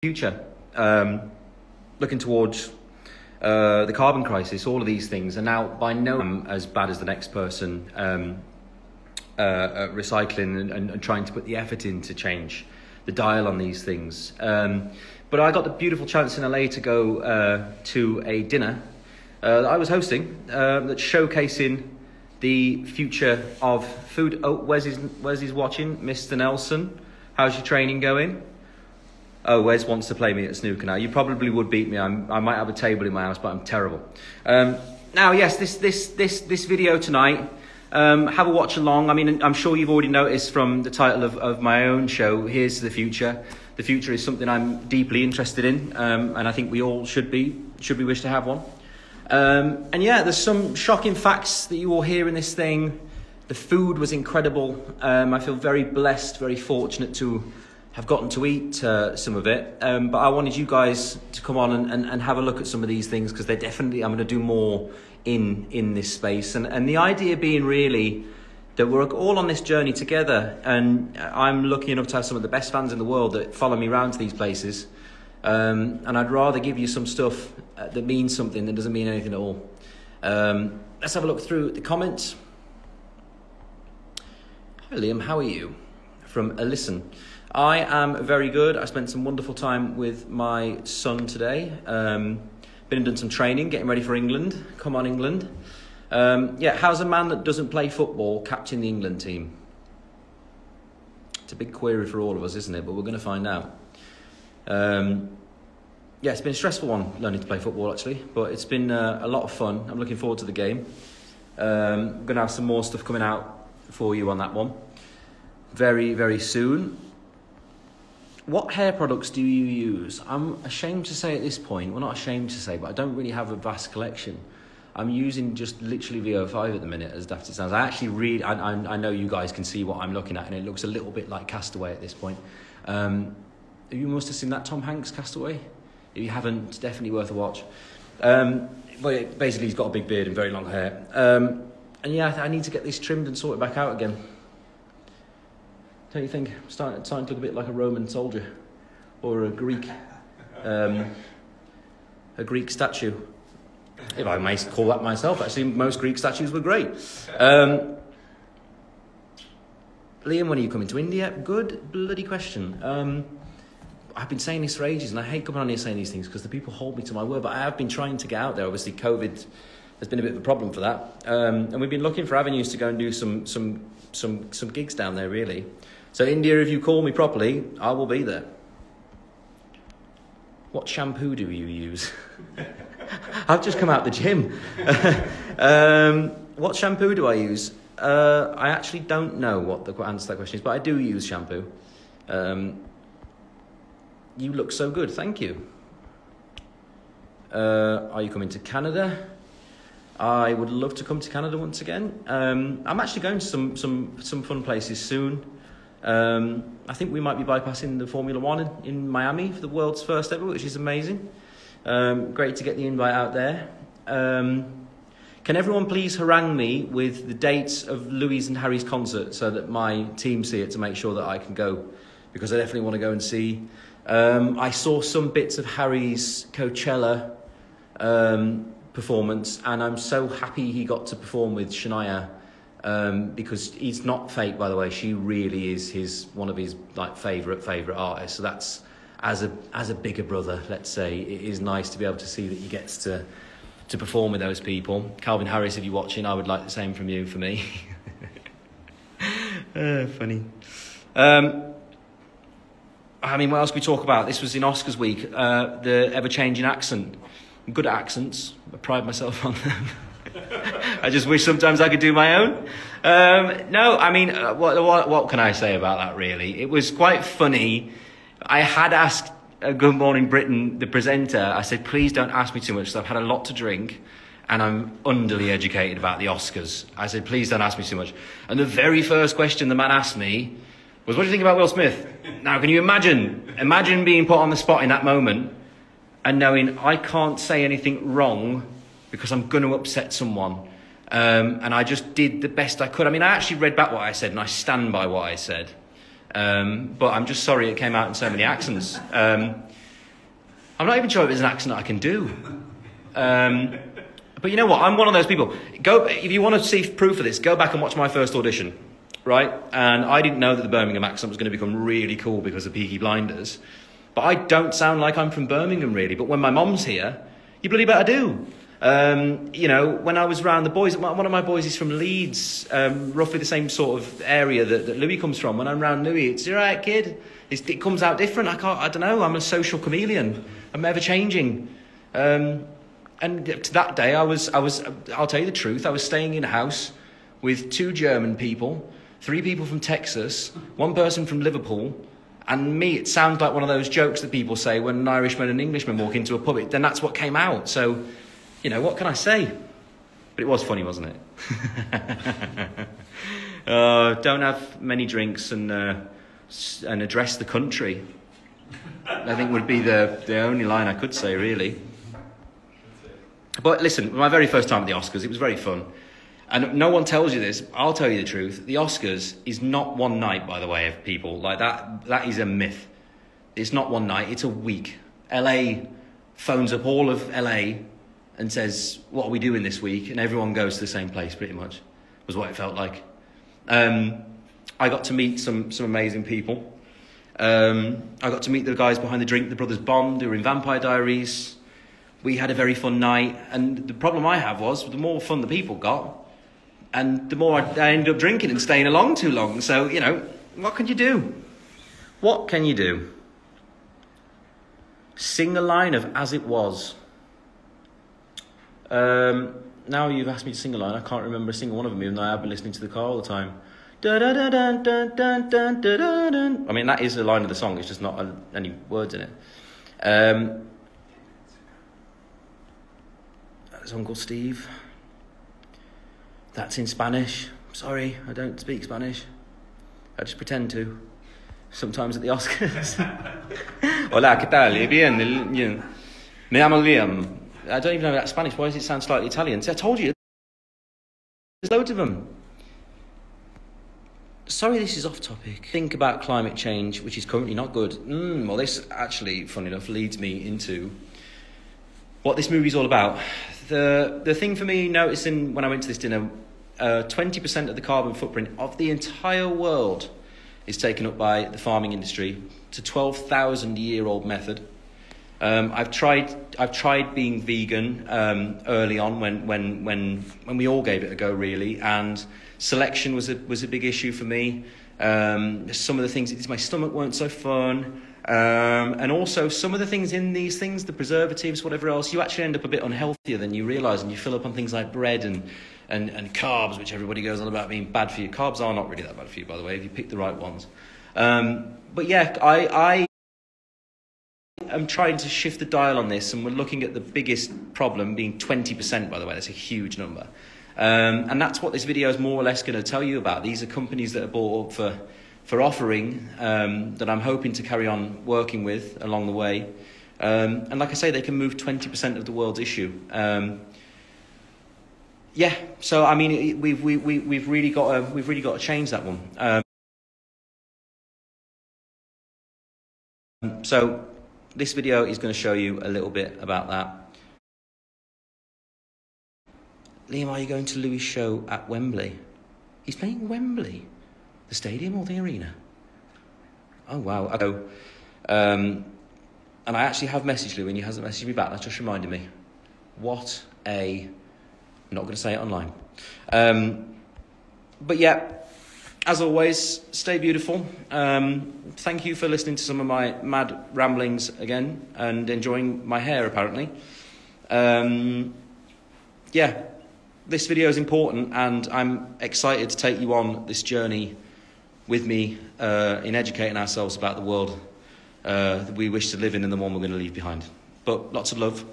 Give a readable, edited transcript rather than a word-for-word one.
future, looking towards the carbon crisis, all of these things are now by no means as bad as the next person recycling and trying to put the effort in to change the dial on these things. But I got the beautiful chance in LA to go to a dinner that I was hosting that's showcasing the future of food. Oh, Wes is watching. Mr. Nelson, how's your training going? Oh, Wes wants to play me at snooker now. You probably would beat me. I might have a table in my house, but I'm terrible. Now, yes, this video tonight, have a watch along. I mean, I'm sure you've already noticed from the title of my own show, Here's to the Future. The future is something I'm deeply interested in, and I think we all should we wish to have one. And yeah, there's some shocking facts that you will hear in this thing. The food was incredible. I feel very blessed, very fortunate to have gotten to eat some of it. But I wanted you guys to come on and have a look at some of these things, because they're definitely, I'm going to do more in this space. And the idea being really that we're all on this journey together, and I'm lucky enough to have some of the best fans in the world that follow me around to these places. And I'd rather give you some stuff that means something than doesn't mean anything at all. Let's have a look through the comments. Hi Liam, how are you? From Alyson. I am very good. I spent some wonderful time with my son today. Been and done some training, getting ready for England. Come on, England. Yeah, how's a man that doesn't play football captain the England team? It's a big query for all of us, isn't it? But we're going to find out. Yeah, it's been a stressful one, learning to play football, actually. But it's been a lot of fun. I'm looking forward to the game. I'm going to have some more stuff coming out for you on that one very, very soon. What hair products do you use? I'm ashamed to say at this point, well, not ashamed to say, but I don't really have a vast collection. I'm using just literally VO5 at the minute, as daft as it sounds. I actually really, I know you guys can see what I'm looking at, and it looks a little bit like Castaway at this point. You must have seen that Tom Hanks Castaway. If you haven't, it's definitely worth a watch. But basically, he's got a big beard and very long hair. And yeah, I need to get this trimmed and sorted back out again. Don't you think? I'm starting to look a bit like a Roman soldier or a Greek statue. If I may call that myself, actually, most Greek statues were great. Liam, when are you coming to India? Good bloody question. I've been saying this for ages, and I hate coming on here saying these things because the people hold me to my word, but I have been trying to get out there. Obviously, COVID has been a bit of a problem for that. And we've been looking for avenues to go and do some gigs down there, really. So India, if you call me properly, I will be there. What shampoo do you use? I've just come out the gym. What shampoo do I use? I actually don't know what the answer to that question is, but I do use shampoo. You look so good, thank you. Are you coming to Canada? I would love to come to Canada once again. I'm actually going to some fun places soon. I think we might be bypassing the Formula One in Miami for the world's first ever, which is amazing. Great to get the invite out there. Can everyone please harangue me with the dates of Louis and Harry's concert so that my team see it, to make sure that I can go, because I definitely want to go and see. I saw some bits of Harry's Coachella performance, and I'm so happy he got to perform with Shania. Because he's not fake, by the way. She really is one of his like favorite artists. So that's, as a bigger brother, let's say, it is nice to be able to see that he gets to perform with those people. Calvin Harris, if you're watching, I would like the same from you for me. Funny. I mean, what else can we talk about? This was in Oscars week. The ever-changing accent. I'm good at accents. I pride myself on them. I just wish sometimes I could do my own. No, I mean, what can I say about that, really? It was quite funny. I had asked Good Morning Britain, the presenter, I said, please don't ask me too much, because I've had a lot to drink and I'm underly educated about the Oscars. I said, please don't ask me too much. And the very first question the man asked me was, what do you think about Will Smith? Now, can you imagine being put on the spot in that moment and knowing I can't say anything wrong because I'm going to upset someone. And I just did the best I could. I mean, I actually read back what I said, and I stand by what I said. But I'm just sorry it came out in so many accents. I'm not even sure if it's an accent I can do. But you know what? I'm one of those people. If you want to see proof of this, go back and watch my first audition, right? And I didn't know that the Birmingham accent was going to become really cool because of Peaky Blinders. But I don't sound like I'm from Birmingham, really. But when my mom's here, you bloody better do. You know, when I was around the boys, one of my boys is from Leeds, roughly the same sort of area that Louis comes from. When I'm around Louis, it's, "You're right, kid." It comes out different. I don't know. I'm a social chameleon. I'm ever changing. And to that day, I'll tell you the truth, I was staying in a house with 2 German people, 3 people from Texas, 1 person from Liverpool, and me. It sounds like one of those jokes that people say when an Irishman and Englishman walk into a pub. Then that's what came out. So, you know, what can I say? But it was funny, wasn't it? Don't have many drinks and address the country. I think would be the only line I could say, really. But listen, my very first time at the Oscars, it was very fun. And no one tells you this. I'll tell you the truth. The Oscars is not one night, by the way, of people. Like that is a myth. It's not one night. It's a week. LA phones up all of LA and says, "What are we doing this week?" And everyone goes to the same place, pretty much, was what it felt like. I got to meet some amazing people. I got to meet the guys behind the drink, the brothers Bond, who were in Vampire Diaries. We had a very fun night, and the problem I have was the more fun the people got, and the more I ended up drinking and staying along too long. So, you know, what can you do? What can you do? Sing a line of As It Was. Now you've asked me to sing a line, I can't remember a single one of them, even though I have been listening to the car all the time. I mean, that is a line of the song, it's just not any words in it. That's Uncle Steve. That's in Spanish. Sorry, I don't speak Spanish. I just pretend to. Sometimes at the Oscars. Hola, ¿qué tal? Bien. Me llamo Liam. I don't even know that Spanish. Why does it sound slightly Italian? See, I told you. There's loads of them. Sorry, this is off topic. Think about climate change, which is currently not good. Well, this actually, funny enough, leads me into what this movie's all about. The thing for me, noticing when I went to this dinner, 20% of the carbon footprint of the entire world is taken up by the farming industry. It's a 12,000-year-old method. I've tried being vegan early on when we all gave it a go, really, and selection was a big issue for me. Some of the things my stomach weren't so fun. And also some of the things in these things, the preservatives, whatever else, you actually end up a bit unhealthier than you realise, and you fill up on things like bread and carbs, which everybody goes on about being bad for you. Carbs are not really that bad for you, by the way, if you pick the right ones. But yeah, I am trying to shift the dial on this, and we're looking at the biggest problem being 20%, by the way. That's a huge number. And that's what this video is more or less going to tell you about. These are companies that are bought up for offering, that I'm hoping to carry on working with along the way. And like I say, they can move 20% of the world's issue. Yeah, so I mean, we've really got to change that one. So this video is going to show you a little bit about that. Liam, are you going to Louis' show at Wembley? He's playing Wembley. The stadium or the arena? Oh, wow. And I actually have messaged Louis, and he hasn't messaged me back. That's just reminded me. What a... I'm not going to say it online. But yeah, as always, stay beautiful. Thank you for listening to some of my mad ramblings again and enjoying my hair, apparently. Yeah, this video is important, and I'm excited to take you on this journey with me in educating ourselves about the world that we wish to live in and the one we're going to leave behind. But lots of love.